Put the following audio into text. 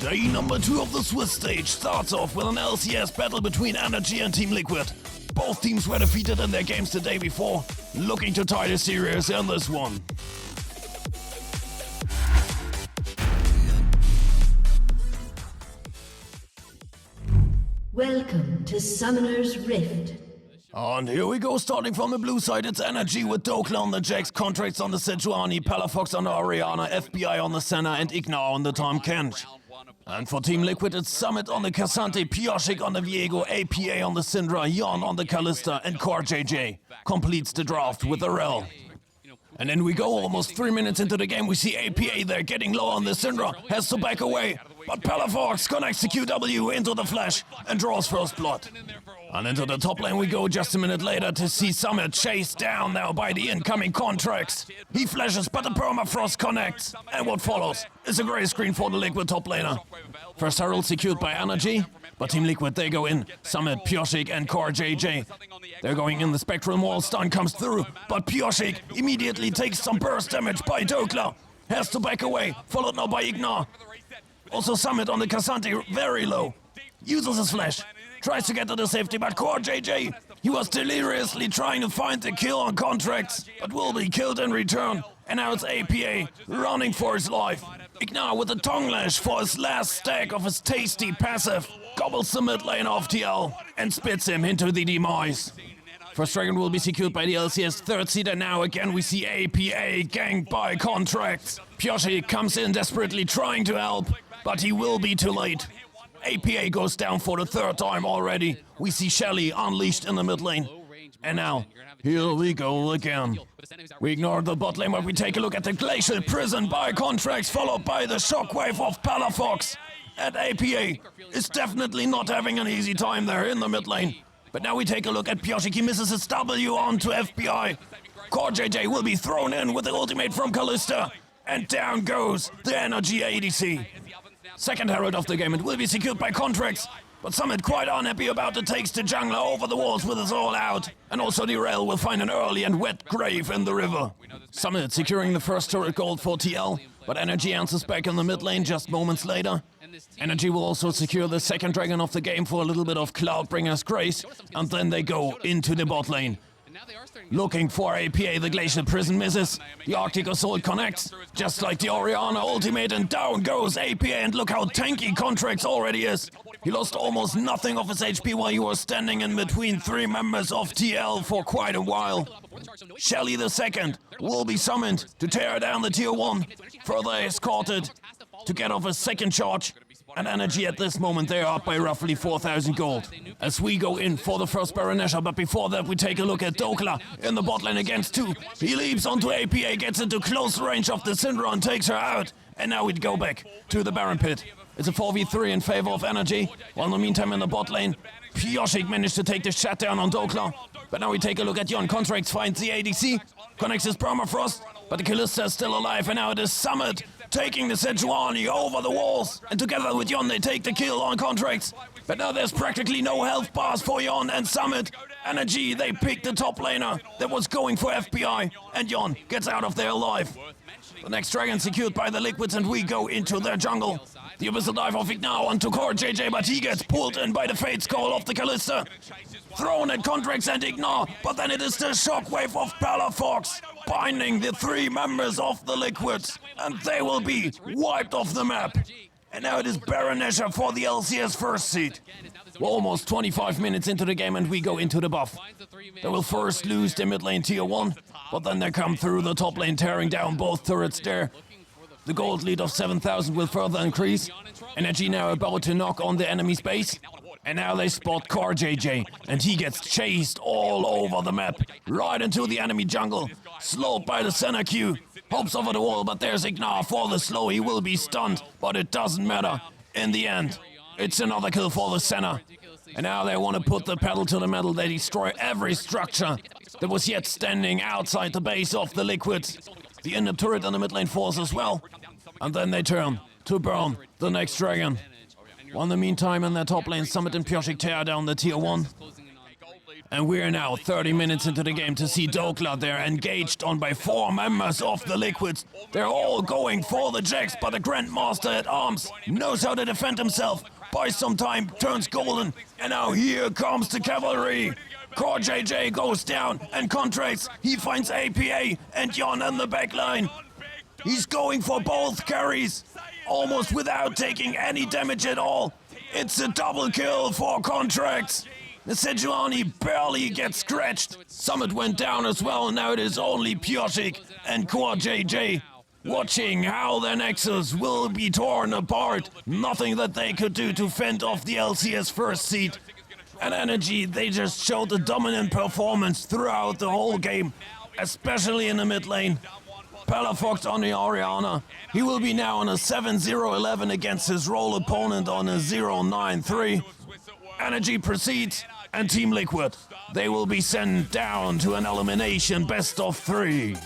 Day number 2 of the Swiss stage starts off with an LCS battle between NRG and Team Liquid. Both teams were defeated in their games the day before, looking to tie the series in this one. Welcome to Summoner's Rift. And here we go, starting from the blue side, it's NRG with Dokla on the Jax, Contracts on the Sejuani, Palafox on the Orianna, FBI on the Senna, and Ignar on the Tom Kench. And for Team Liquid, it's Summit on the Cassante, Pioshik on the Viego, APA on the Syndra, Yon on the Kalista, and Core JJ completes the draft with the Rel. And then we go, almost 3 minutes into the game, we see APA there getting low on the Syndra, has to back away, but Palafox connects the QW into the flash and draws first blood. And into the top lane we go just a minute later to see Summit chased down now by the incoming Contracts. He flashes, but the Permafrost connects, and what follows is a grey screen for the Liquid top laner. First Herald secured by NRG, but Team Liquid, they go in. Summit, Pioshik, and Core JJ. They're going in, the Spectral Maul stun comes through, but Pioshik immediately takes some burst damage by Dokla. Has to back away, followed now by Ignar. Also Summit on the Cassante, very low. Uses his flash, tries to get to the safety, but Core JJ, he was deliriously trying to find the kill on Contracts, but will be killed in return. And now it's APA, running for his life. Ignar with a tongue lash for his last stack of his tasty passive, gobbles the mid lane of TL and spits him into the demise. First Dragon will be secured by the LCS third seed, and now again we see APA ganked by Contracts. Pioshik comes in desperately trying to help, but he will be too late. APA goes down for the third time already. We see Shelly unleashed in the mid lane. And now, here we go again. We ignore the bot lane, but we take a look at the Glacial Prison by Contracts, followed by the shockwave of Palafox. And APA is definitely not having an easy time there in the mid lane. But now we take a look at Pioshik, he misses his W onto FBI. Core JJ will be thrown in with the ultimate from Kalista. And down goes the NRG ADC. Second Herald of the game, it will be secured by Contracts. But Summit quite unhappy about it, takes the jungler over the walls with his all out. And also the Rel will find an early and wet grave in the river. Summit securing the first turret gold for TL, but NRG answers back in the mid lane just moments later. NRG will also secure the second dragon of the game for a little bit of Cloudbringer's grace, and then they go into the bot lane. Looking for APA, the Glacial Prison misses. The Arctic Assault connects, just like the Orianna ultimate, and down goes APA, and look how tanky Contracts already is. He lost almost nothing of his HP while he was standing in between 3 members of TL for quite a while. Shelly the second will be summoned to tear down the tier 1, further escorted to get off a second charge. And NRG at this moment, they are up by roughly 4,000 gold. As we go in for the first Baronesha, but before that we take a look at Dokla in the bot lane against 2. He leaps onto APA, gets into close range of the Syndra and takes her out. And now we'd go back to the Baron pit. It's a 4v3 in favor of NRG, while in the meantime in the bot lane, Pioshik managed to take the shutdown on Dokla. But now we take a look at Yon. Contracts finds the ADC, connects his Permafrost, but the Kalista is still alive, and now it is Summit taking the Sejuani over the walls. And together with Yon, they take the kill on Contracts. But now there's practically no health bars for Yon and Summit. NRG, they picked the top laner that was going for FBI, and Yon gets out of there alive. The next dragon secured by the Liquids, and we go into their jungle. The Abyssal Dive of Ignar onto Core JJ, but he gets pulled in by the Fate Skull of the Kalista. Thrown at Contracts and Ignar, but then it is the shockwave of Palafox, binding the 3 members of the Liquids, and they will be wiped off the map. And now it is Baronesha for the LCS first seed. We're almost 25 minutes into the game, and we go into the buff. They will first lose the mid lane tier 1, but then they come through the top lane, tearing down both turrets there. The gold lead of 7,000 will further increase. NRG now about to knock on the enemy's base. And now they spot Core JJ, and he gets chased all over the map, right into the enemy jungle, slowed by the Senna Q. Hopes over the wall, but there's Ignar for the slow. He will be stunned, but it doesn't matter. In the end, it's another kill for the Senna. And now they want to put the pedal to the metal. They destroy every structure that was yet standing outside the base of the Liquids. The in-up turret and the mid lane force as well. And then they turn to burn the next dragon. While in the meantime, in their top lane, Summit and Pioshik tear down the tier 1. And we're now 30 minutes into the game to see Dokla there engaged on by 4 members of the Liquids. They're all going for the Jax, but the Grandmaster at arms knows how to defend himself. Buys some time, turns golden, and now here comes the cavalry. Core JJ goes down and contracts. He finds APA and Jon in the backline. He's going for both carries, almost without taking any damage at all. It's a double kill for Contracts. The Sejuani barely gets scratched. Summit went down as well, and now it is only Piotrek and Core JJ watching how their Nexus will be torn apart. Nothing that they could do to fend off the LCS first seed. And NRG, they just showed a dominant performance throughout the whole game, especially in the mid lane. Palafox on the Orianna. He will be now on a 7-0-11 against his role opponent on a 0-9-3. NRG proceeds, and Team Liquid, they will be sent down to an elimination best of 3.